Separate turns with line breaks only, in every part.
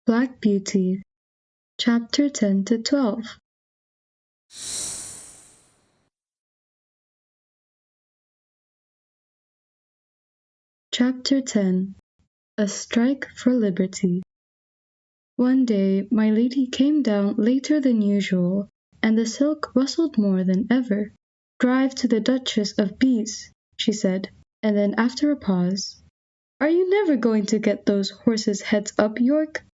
Black Beauty, Chapter 10 to 12. Chapter 10. A Strike for Liberty. One day my lady came down later than usual, and the silk rustled more than ever. "Drive to the Duchess of B.'s," she said, and then after a pause, "Are you never going to get those horses' heads up, York?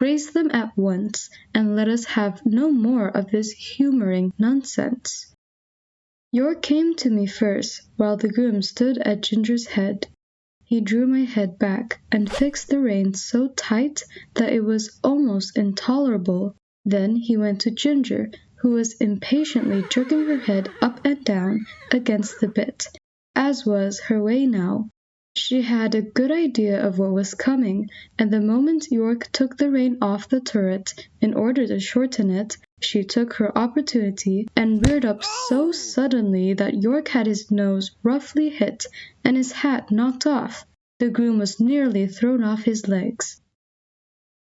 Raise them at once, and let us have no more of this humouring nonsense." York came to me first, while the groom stood at Ginger's head. He drew my head back and fixed the reins so tight that it was almost intolerable. Then he went to Ginger, who was impatiently jerking her head up and down against the bit, as was her way now. She had a good idea of what was coming, and the moment York took the rein off the turret in order to shorten it, she took her opportunity and reared up so suddenly that York had his nose roughly hit and his hat knocked off. The groom was nearly thrown off his legs.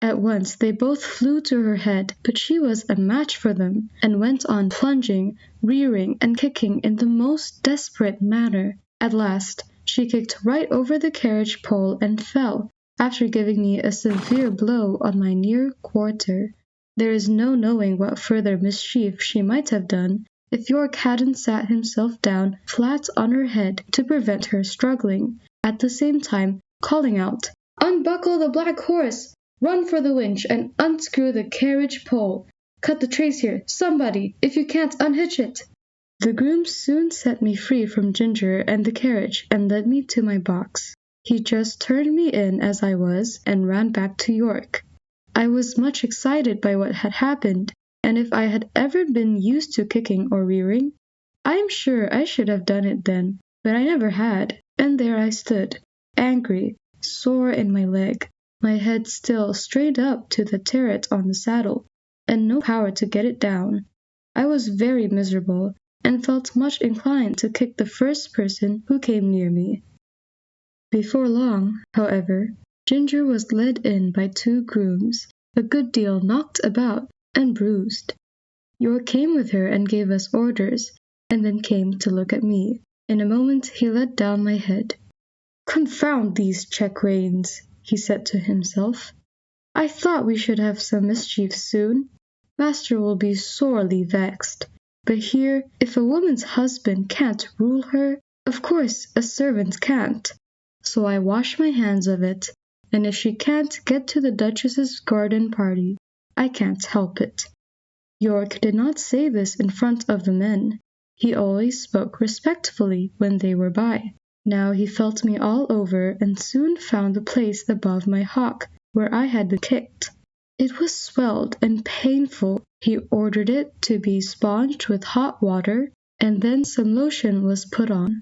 At once they both flew to her head, but she was a match for them, and went on plunging, rearing, and kicking in the most desperate manner. At last she kicked right over the carriage pole and fell, after giving me a severe blow on my near quarter. There is no knowing what further mischief she might have done if York hadn't sat himself down flat on her head to prevent her struggling, at the same time calling out, "Unbuckle the black horse! Run for the winch and unscrew the carriage pole! Cut the trace here, somebody, if you can't unhitch it!" The groom soon set me free from Ginger and the carriage and led me to my box. He just turned me in as I was and ran back to York. I was much excited by what had happened, and if I had ever been used to kicking or rearing, I am sure I should have done it then, but I never had, and there I stood, angry, sore in my leg, my head still straight up to the turret on the saddle, and no power to get it down. I was very miserable, and felt much inclined to kick the first person who came near me. Before long, however, Ginger was led in by two grooms, a good deal knocked about and bruised. York came with her and gave us orders, and then came to look at me. In a moment he let down my head. "Confound these check reins," he said to himself. "I thought we should have some mischief soon. Master will be sorely vexed. But here, if a woman's husband can't rule her, of course a servant can't. So I wash my hands of it, and if she can't get to the Duchess's garden party, I can't help it." York did not say this in front of the men. He always spoke respectfully when they were by. Now he felt me all over and soon found the place above my hock where I had been kicked. It was swelled and painful. He ordered it to be sponged with hot water, and then some lotion was put on.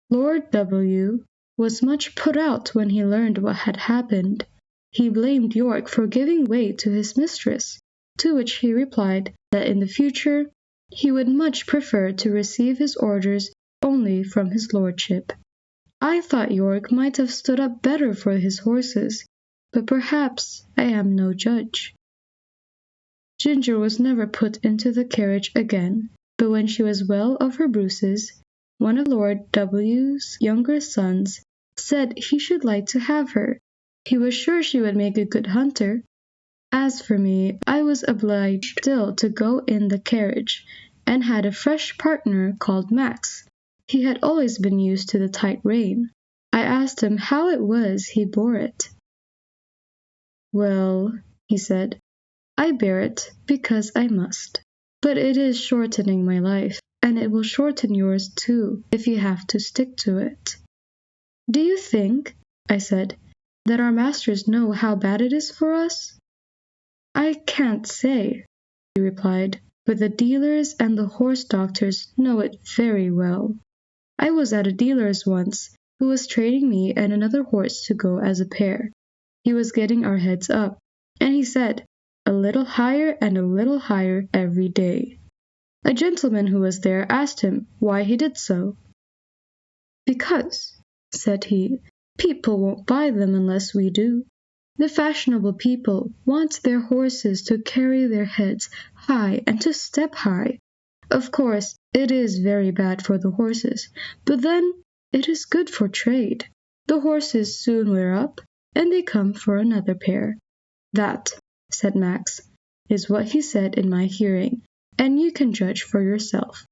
Lord W. was much put out when he learned what had happened. He blamed York for giving way to his mistress, to which he replied that in the future he would much prefer to receive his orders only from his lordship. I thought York might have stood up better for his horses, but perhaps I am no judge. Ginger was never put into the carriage again, but when she was well of her bruises, one of Lord W.'s younger sons said he should like to have her. He was sure she would make a good hunter. As for me, I was obliged still to go in the carriage, and had a fresh partner called Max. He had always been used to the tight rein. I asked him how it was he bore it. "Well," he said, "I bear it because I must. But it is shortening my life, and it will shorten yours too, if you have to stick to it." "Do you think," I said, "that our masters know how bad it is for us?" "I can't say," he replied, "but the dealers and the horse doctors know it very well. I was at a dealer's once, who was trading me and another horse to go as a pair. He was getting our heads up, and he said, 'A little higher and a little higher every day.' A gentleman who was there asked him why he did so. 'Because,' said he, 'people won't buy them unless we do.' The fashionable people want their horses to carry their heads high and to step high. Of course, it is very bad for the horses, but then it is good for trade. The horses soon wear up, and they come for another pair. That, said Max, is what he said in my hearing, and you can judge for yourself.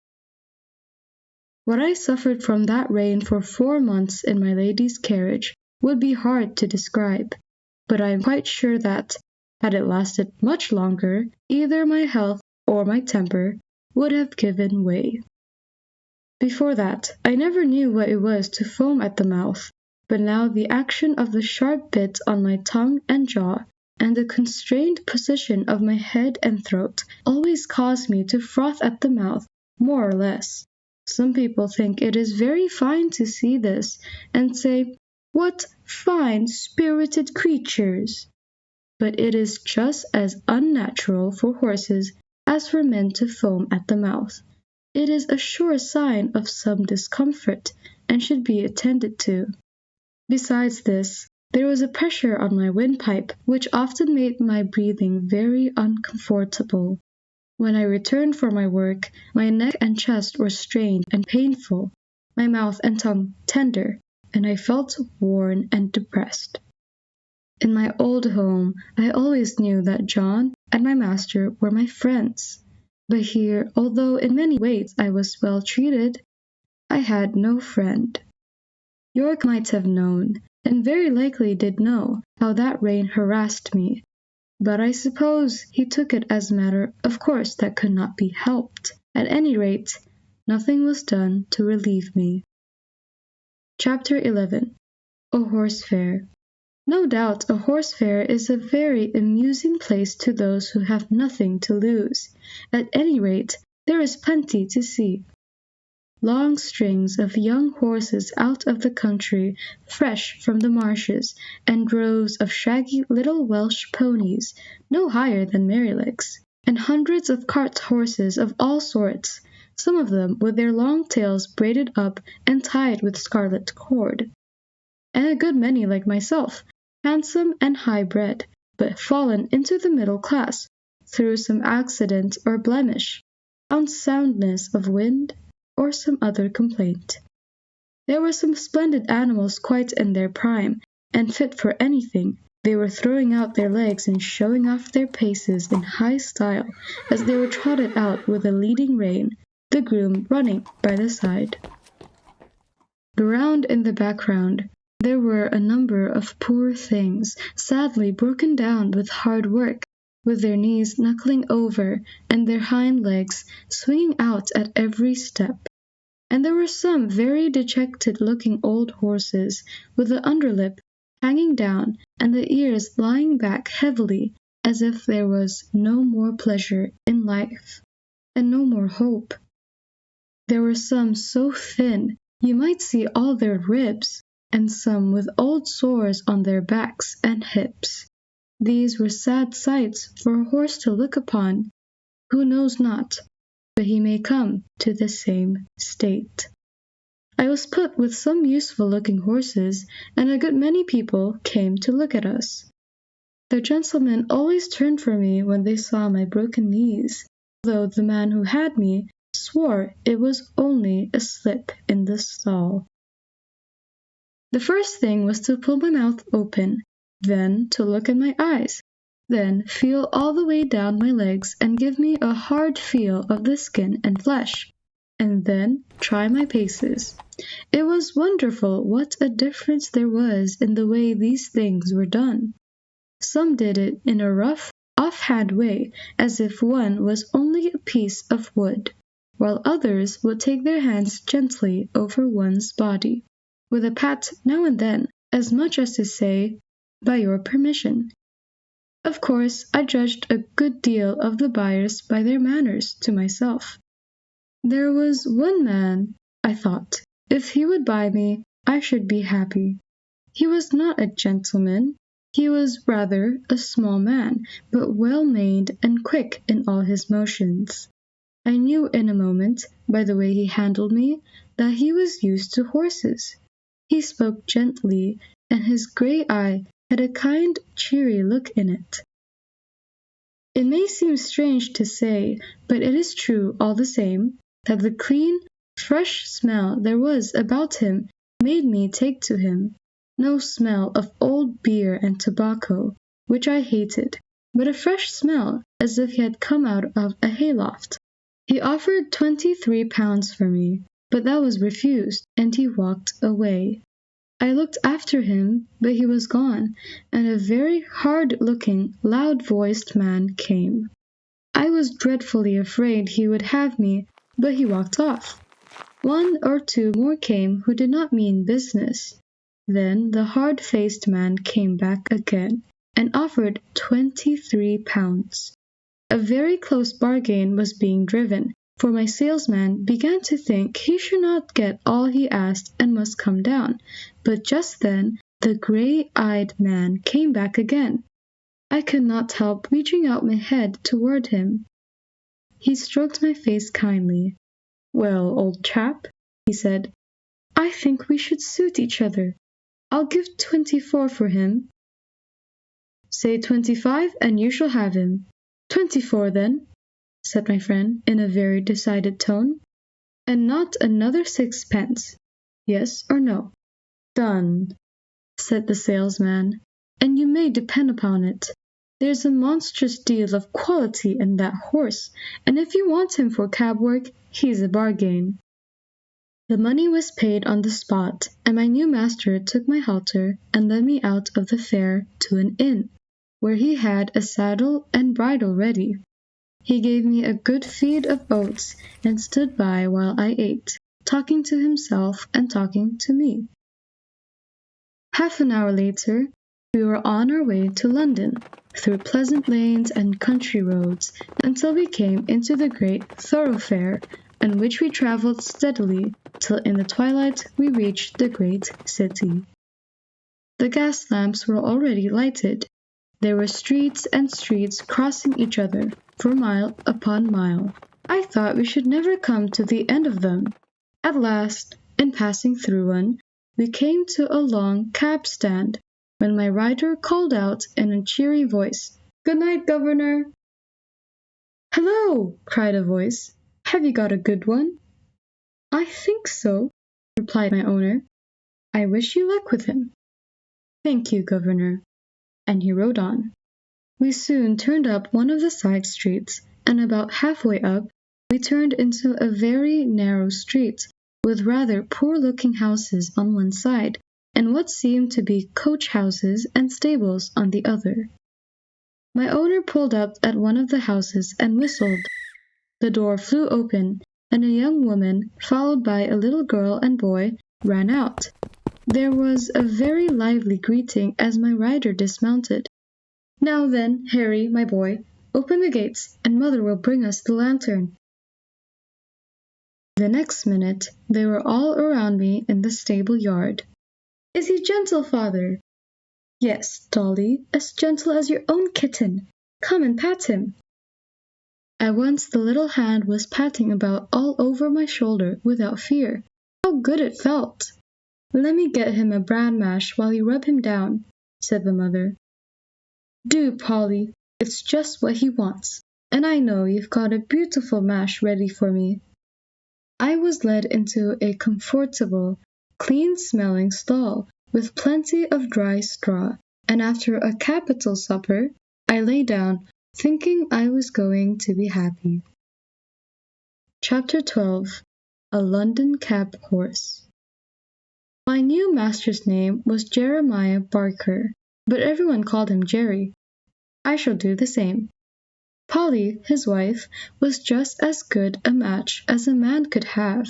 What I suffered from that rain for 4 months in my lady's carriage would be hard to describe, but I am quite sure that, had it lasted much longer, either my health or my temper would have given way. Before that, I never knew what it was to foam at the mouth, but now the action of the sharp bit on my tongue and jaw, and the constrained position of my head and throat, always cause me to froth at the mouth, more or less. Some people think it is very fine to see this, and say, "What fine, spirited creatures!" But it is just as unnatural for horses as for men to foam at the mouth. It is a sure sign of some discomfort, and should be attended to. Besides this, there was a pressure on my windpipe which often made my breathing very uncomfortable. When I returned from my work, my neck and chest were strained and painful, my mouth and tongue tender, and I felt worn and depressed. In my old home, I always knew that John and my master were my friends, but here, although in many ways I was well treated, I had no friend. York might have known, and very likely did know, how that rain harassed me, but I suppose he took it as a matter of course that could not be helped. At any rate, nothing was done to relieve me. Chapter 11. A Horse Fair. No doubt a horse fair is a very amusing place to those who have nothing to lose. At any rate, there is plenty to see. Long strings of young horses out of the country, fresh from the marshes, and droves of shaggy little Welsh ponies, no higher than Merrylegs, and hundreds of cart horses of all sorts, some of them with their long tails braided up and tied with scarlet cord, and a good many like myself, handsome and high-bred, but fallen into the middle class, through some accident or blemish, unsoundness of wind, or some other complaint. There were some splendid animals quite in their prime, and fit for anything. They were throwing out their legs and showing off their paces in high style as they were trotted out with a leading rein, the groom running by the side. Around in the background, there were a number of poor things, sadly broken down with hard work, with their knees knuckling over and their hind legs swinging out at every step. And there were some very dejected-looking old horses, with the underlip hanging down and the ears lying back heavily, as if there was no more pleasure in life, and no more hope. There were some so thin you might see all their ribs, and some with old sores on their backs and hips. These were sad sights for a horse to look upon. Who knows not, but he may come to the same state. I was put with some useful-looking horses, and a good many people came to look at us. The gentlemen always turned from me when they saw my broken knees, though the man who had me swore it was only a slip in the stall. The first thing was to pull my mouth open, then to look in my eyes, then feel all the way down my legs and give me a hard feel of the skin and flesh, and then try my paces. It was wonderful what a difference there was in the way these things were done. Some did it in a rough, off-hand way, as if one was only a piece of wood, while others would take their hands gently over one's body, with a pat now and then, as much as to say, "By your permission." Of course, I judged a good deal of the buyers by their manners to myself. There was one man, I thought, if he would buy me, I should be happy. He was not a gentleman. He was rather a small man, but well-made and quick in all his motions. I knew in a moment, by the way he handled me, that he was used to horses. He spoke gently, and his grey eye had a kind, cheery look in it. It may seem strange to say, but it is true all the same, that the clean, fresh smell there was about him made me take to him. No smell of old beer and tobacco, which I hated, but a fresh smell, as if he had come out of a hayloft. He offered 23 pounds for me, but that was refused, and he walked away. I looked after him, but he was gone, and a very hard-looking, loud-voiced man came. I was dreadfully afraid he would have me, but he walked off. 1 or 2 more came who did not mean business. Then the hard-faced man came back again, and offered 23 pounds. A very close bargain was being driven, for my salesman began to think he should not get all he asked and must come down, but just then the grey-eyed man came back again. I could not help reaching out my head toward him. He stroked my face kindly. "Well, old chap," he said, "I think we should suit each other. I'll give 24 for him." "Say 25 and you shall have him." "24 then," said my friend in a very decided tone. "And not another 6 pence. Yes or no?" "Done," said the salesman, "and you may depend upon it. There's a monstrous deal of quality in that horse, and if you want him for cab work, he's a bargain." The money was paid on the spot, and my new master took my halter and led me out of the fair to an inn, where he had a saddle and bridle ready. He gave me a good feed of oats and stood by while I ate, talking to himself and talking to me. Half an hour later, we were on our way to London, through pleasant lanes and country roads, until we came into the great thoroughfare, on which we travelled steadily till in the twilight we reached the great city. The gas lamps were already lighted. There were streets and streets crossing each other for mile upon mile. I thought we should never come to the end of them. At last, in passing through one, we came to a long cab stand, when my rider called out in a cheery voice, "Good night, governor." "Hello!" cried a voice. "Have you got a good one?" "I think so," replied my owner. "I wish you luck with him." "Thank you, governor." And he rode on. We soon turned up one of the side streets, and about halfway up, we turned into a very narrow street, with rather poor-looking houses on one side, and what seemed to be coach-houses and stables on the other. My owner pulled up at one of the houses and whistled. The door flew open, and a young woman, followed by a little girl and boy, ran out. There was a very lively greeting as my rider dismounted. "Now then, Harry, my boy, open the gates, and mother will bring us the lantern." The next minute they were all around me in the stable yard. "Is he gentle, father?" "Yes, Dolly, as gentle as your own kitten. Come and pat him." At once the little hand was patting about all over my shoulder without fear. How good it felt! "Let me get him a bran mash while you rub him down," said the mother. "Do, Polly, it's just what he wants, and I know you've got a beautiful mash ready for me." I was led into a comfortable, clean-smelling stall with plenty of dry straw, and after a capital supper, I lay down, thinking I was going to be happy. Chapter 12. A London Cab Horse. My new master's name was Jeremiah Barker, but everyone called him Jerry. I shall do the same. Polly, his wife, was just as good a match as a man could have.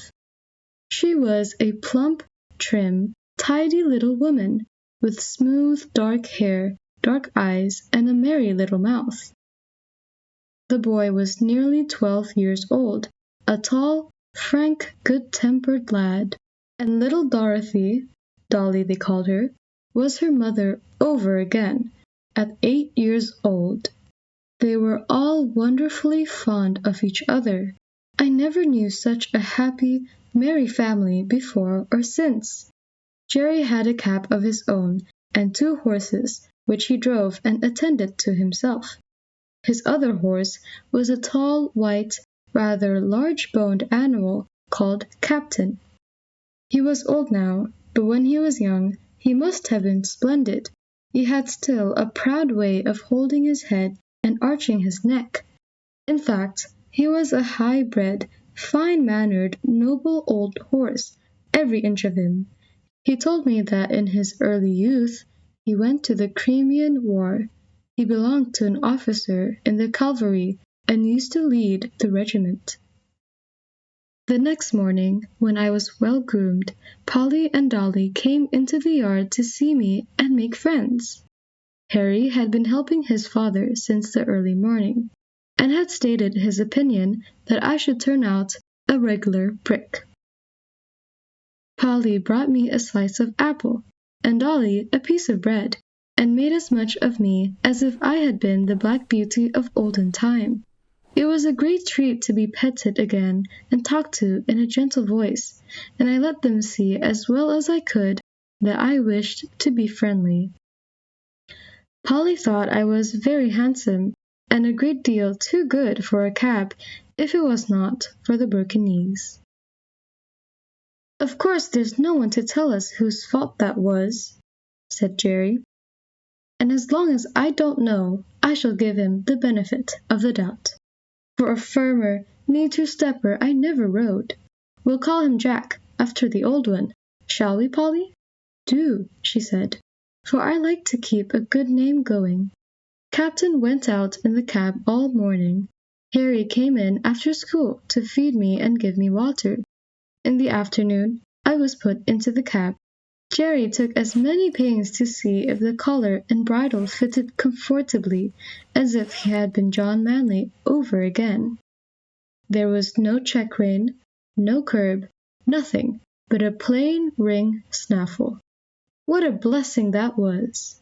She was a plump, trim, tidy little woman, with smooth dark hair, dark eyes, and a merry little mouth. The boy was nearly 12 years old, a tall, frank, good-tempered lad, and little Dorothy, Dolly they called her, was her mother over again, at 8 years old. They were all wonderfully fond of each other. I never knew such a happy, merry family before or since. Jerry had a cab of his own, and 2 horses, which he drove and attended to himself. His other horse was a tall, white, rather large-boned animal called Captain. He was old now, but when he was young, he must have been splendid. He had still a proud way of holding his head and arching his neck. In fact, he was a high-bred, fine-mannered, noble old horse, every inch of him. He told me that in his early youth he went to the Crimean War. He belonged to an officer in the cavalry and used to lead the regiment. The next morning, when I was well groomed, Polly and Dolly came into the yard to see me and make friends. Harry had been helping his father since the early morning, and had stated his opinion that I should turn out a regular brick. Polly brought me a slice of apple, and Dolly a piece of bread, and made as much of me as if I had been the Black Beauty of olden time. It was a great treat to be petted again and talked to in a gentle voice, and I let them see as well as I could that I wished to be friendly. Polly thought I was very handsome, and a great deal too good for a cab if it was not for the broken knees. "Of course there's no one to tell us whose fault that was," said Jerry, "and as long as I don't know, I shall give him the benefit of the doubt. For a firmer, neater stepper I never rode. We'll call him Jack, after the old one. Shall we, Polly?" "Do," she said, "for I like to keep a good name going." Captain went out in the cab all morning. Harry came in after school to feed me and give me water. In the afternoon, I was put into the cab. Jerry took as many pains to see if the collar and bridle fitted comfortably as if he had been John Manley over again. There was no check rein, no curb, nothing but a plain ring snaffle. What a blessing that was!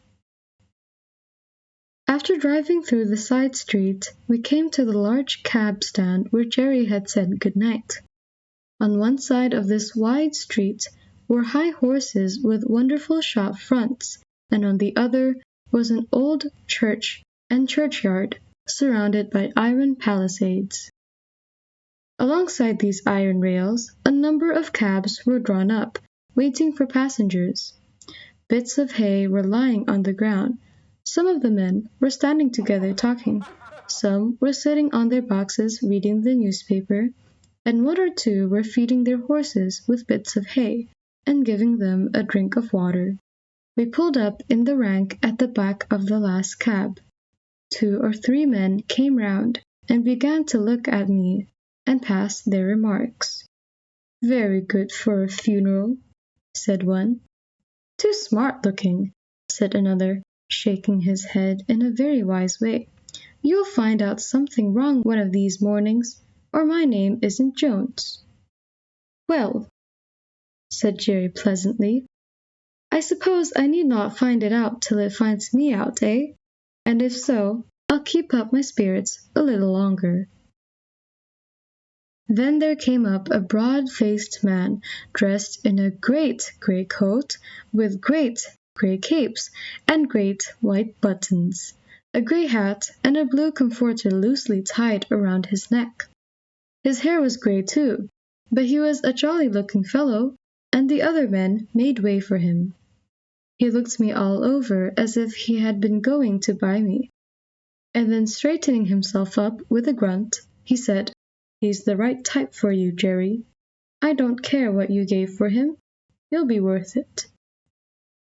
After driving through the side street, we came to the large cab stand where Jerry had said good night. On one side of this wide street were high horses with wonderful shop fronts, and on the other was an old church and churchyard, surrounded by iron palisades. Alongside these iron rails, a number of cabs were drawn up, waiting for passengers. Bits of hay were lying on the ground. Some of the men were standing together talking, some were sitting on their boxes reading the newspaper, and one or two were feeding their horses with bits of hay and giving them a drink of water. We pulled up in the rank at the back of the last cab. 2 or 3 men came round and began to look at me and pass their remarks. "Very good for a funeral," said one. "Too smart-looking," said another, shaking his head in a very wise way. "You'll find out something wrong one of these mornings, or my name isn't Jones." "Well," said Jerry pleasantly, "I suppose I need not find it out till it finds me out, eh? And if so, I'll keep up my spirits a little longer." Then there came up a broad-faced man, dressed in a great grey coat, with great grey capes and great white buttons, a grey hat, and a blue comforter loosely tied around his neck. His hair was grey too, but he was a jolly-looking fellow, and the other men made way for him. He looked me all over as if he had been going to buy me, and then straightening himself up with a grunt, he said, "He's the right type for you, Jerry. I don't care what you gave for him. You'll be worth it."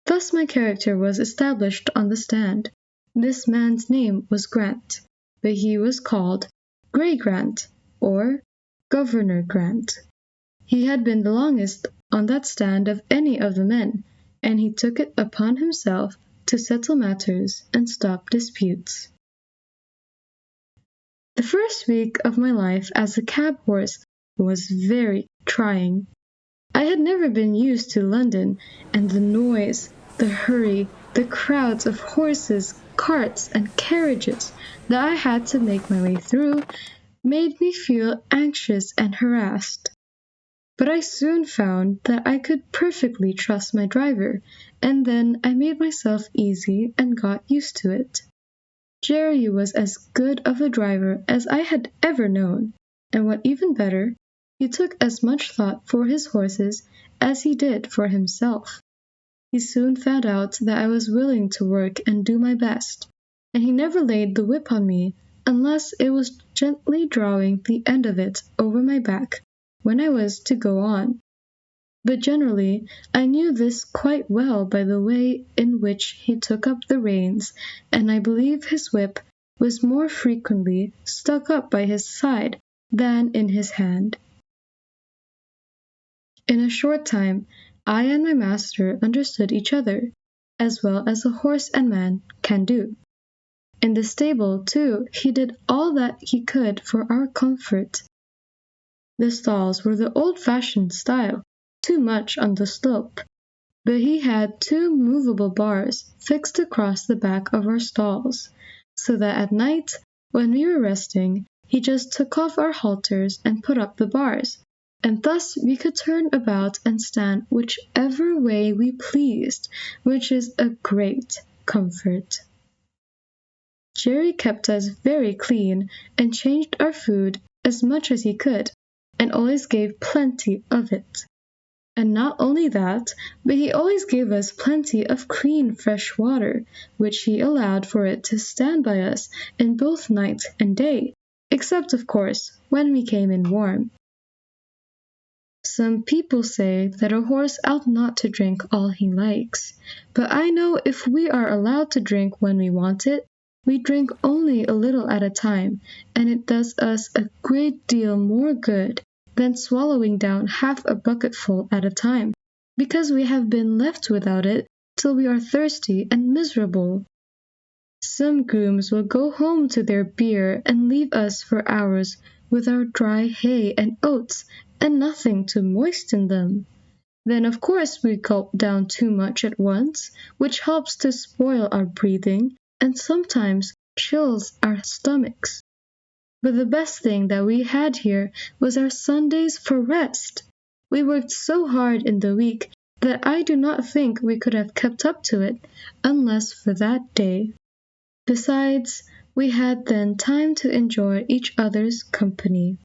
Thus my character was established on the stand. This man's name was Grant, but he was called Grey Grant, or Governor Grant. He had been the longest on that stand of any of the men, and he took it upon himself to settle matters and stop disputes. The first week of my life as a cab horse was very trying. I had never been used to London, and the noise, the hurry, the crowds of horses, carts, and carriages that I had to make my way through made me feel anxious and harassed. But I soon found that I could perfectly trust my driver, and then I made myself easy and got used to it. Jerry was as good of a driver as I had ever known, and what even better, he took as much thought for his horses as he did for himself. He soon found out that I was willing to work and do my best, and he never laid the whip on me unless it was gently drawing the end of it over my back when I was to go on. But generally I knew this quite well by the way in which he took up the reins, and I believe his whip was more frequently stuck up by his side than in his hand. In a short time I and my master understood each other, as well as a horse and man can do. In the stable, too, he did all that he could for our comfort. The stalls were the old-fashioned style, too much on the slope, but he had 2 movable bars fixed across the back of our stalls, so that at night, when we were resting, he just took off our halters and put up the bars, and thus we could turn about and stand whichever way we pleased, which is a great comfort. Jerry kept us very clean and changed our food as much as he could, and always gave plenty of it. And not only that, but he always gave us plenty of clean fresh water, which he allowed for it to stand by us in both night and day, except of course when we came in warm. Some people say that a horse ought not to drink all he likes, but I know if we are allowed to drink when we want it, we drink only a little at a time, and it does us a great deal more good than swallowing down half a bucketful at a time, because we have been left without it till we are thirsty and miserable. Some grooms will go home to their beer and leave us for hours with our dry hay and oats and nothing to moisten them. Then of course we gulp down too much at once, which helps to spoil our breathing and sometimes chills our stomachs. But the best thing that we had here was our Sundays for rest. We worked so hard in the week that I do not think we could have kept up to it unless for that day. Besides, we had then time to enjoy each other's company.